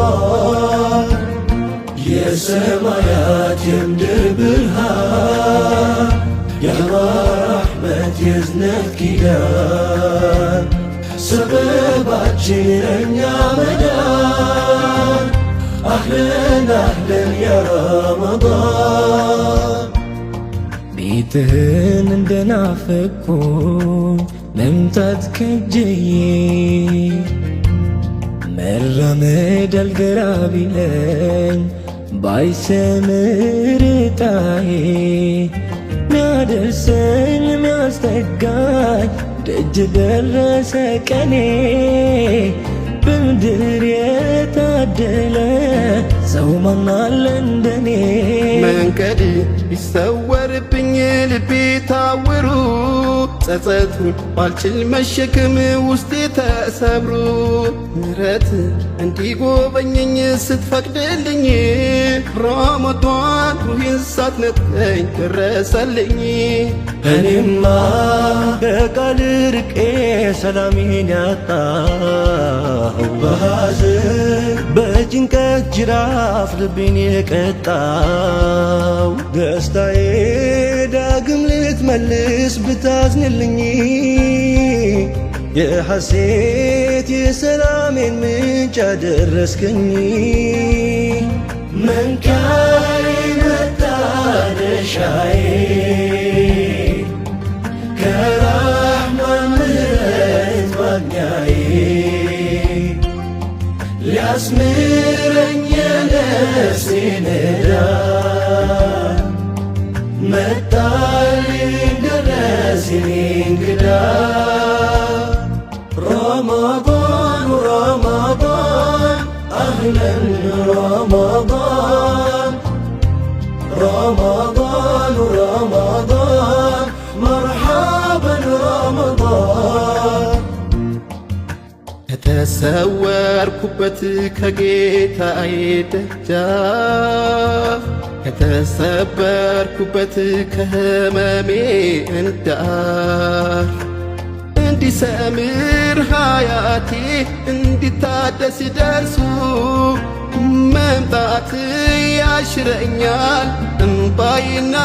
رمضان የሰማያት የምድር ብርሃን የረሕመት የእዝነት ኪዳን ሰበባችን እኛ መዳን አህለን አህለን ያ ረመዳን ቤትህን እንደናፈቅኩኝ መምጣት ከጀዬ መራመድ አልገራ ቢለኝ ባይሰምር ጣዬ ሚያደርሰኝ ሚያስጠጋኝ ደጅ ደረሰ ቀኔ በምድር የታደለ ሰው ማናለ እንደኔ መንገድ ይሰወርብኝ ልቤ ታውሩ ጸጸቱን ባልችል መሸከም ውስጤ ተሰብሮ ምሕረት እንዲጎበኘኝ ስትፈቅድልኝ ረመዳን ሩሄን ሳትነጥቀኝ ደረሰልኝ። እኔማ ከቃል ርቄ ሰላሜን ያጣሁ በሐዘን በጭንቀት ጅራፍ ልቤን የቀጣው ደስታዬ ዳግም ልትመልስ ብታዝንልኝ የሐሴት የሰላሜን ምንጭ አደረስከኝ። መንካዬ መታደሻዬ ከራህማን ምሕረት ማግኛዬ ሊያስምረኝ የነፍሴን ዕዳ መጣልኝ ደረስ የኔ እንግዳ ረመዳን ረመዳን አህለን ረመዳን ረመዳን ረመዳን መርሐበን ረመዳን ከተሰወርኩበት ከጌታዬ ደጃፍ ከተሰበርኩበት ከህመሜ እንዳር እንዲሰምር ሀያቴ እንዲታደስ ደርሱ መምጣት ያሽረኛል እምባይና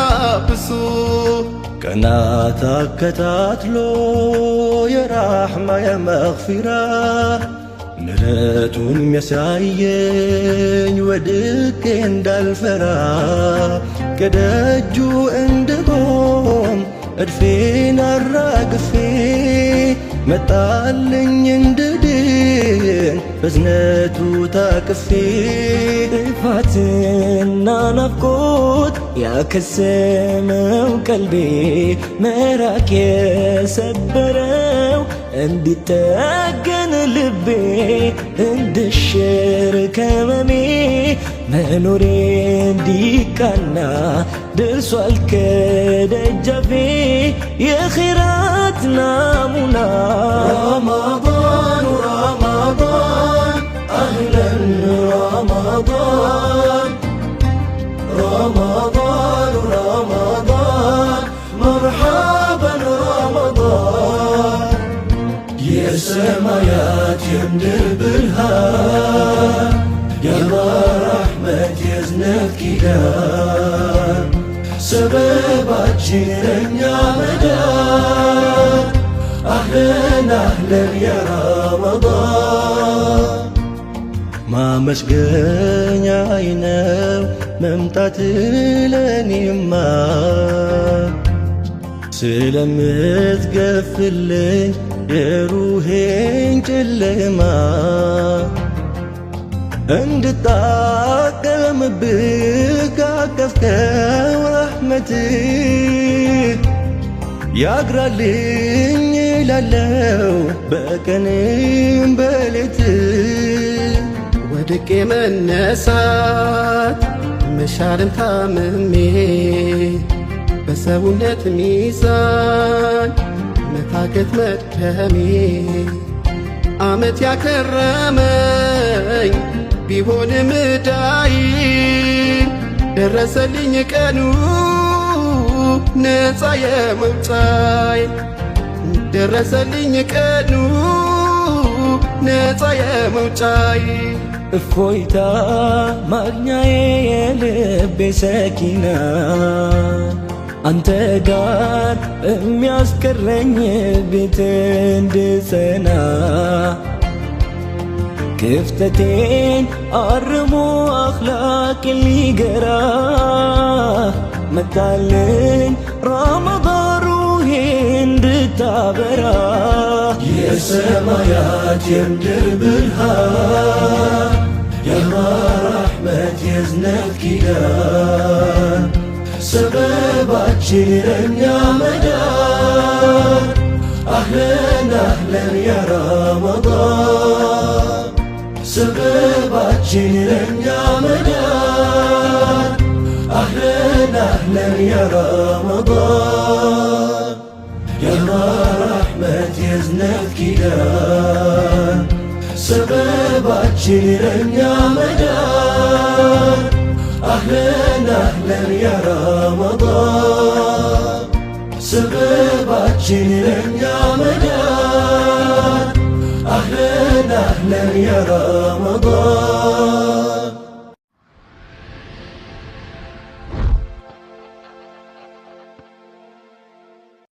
ብሱ ቀናት አከታትሎ የራሕማ የመግፊራ ምሕረቱን የሚያሳየኝ ወድቄ እንዳልፈራ ከደጁ እንድቆም እድፌን አራግፌ መጣልኝ እንድድን በዝነቱ ታቅፌ ጥፋትና ናፍቆት ያከሰመው ቀልቤ መራቅ የሰበረው እንዲጠገን ልቤ እንድሽር ከመሜ መኖሬ እንዲቃና ደርሷል ከደጃፌ የኺራት ናሙና ረመዳን ረመዳን አህለን ረመዳን ረመዳን ረመዳን መርሐበን ረመዳን የሰማያት የምድር ብርሃን የረሕመት የእዝነት ኪዳን ሰበባችን እኛ መዳን አህለን አህለን ያ ረመዳን ማመስገኛዬ ነው መምጣት ለኔማ ስለምትገፍልኝ የሩሄን ጨለማ እንድጣቀምብህ ካቀፍከው ረሕመትህ ያግራልኝ ላለው በቀንም በሌት ወድቄ መነሳት መሻልን ታምሜ በሰውነት ሚዛን መታከት መድከሜ ዓመት ያከረመኝ ቢሆንም ዕዳዬ ደረሰልኝ ቀኑ ነፃ የመውጫዬ ደረሰልኝ ቀኑ ነፃ የመውጫዬ እፎይታ ማግኛዬ የልቤ ሰኪና አንተ ጋር የሚያስቀረኝ ቤት እንድጸና ክፍተቴን አርሞ አኽላቅ ሊገራ መጣልኝ ረመዳን ሩሄ እንድታበራ የሰማያት የምድር ብርሃን የአላህ ረሕመት የዝነት ኪዳን ሰበባችን ለእኛ መዳን አህለን አህለን ያ ረመዳን ሰበባችን ለእኛ መዳን አህለን አህለን ያ ረመዳን የአላህ ረሕመት የዝነት ኪዳን ሰበባችን ለእኛ መዳን አህለን አህለን ያ ረመዳን ሰበባችን ለእኛ መዳን أهلا أهلا يا رمضان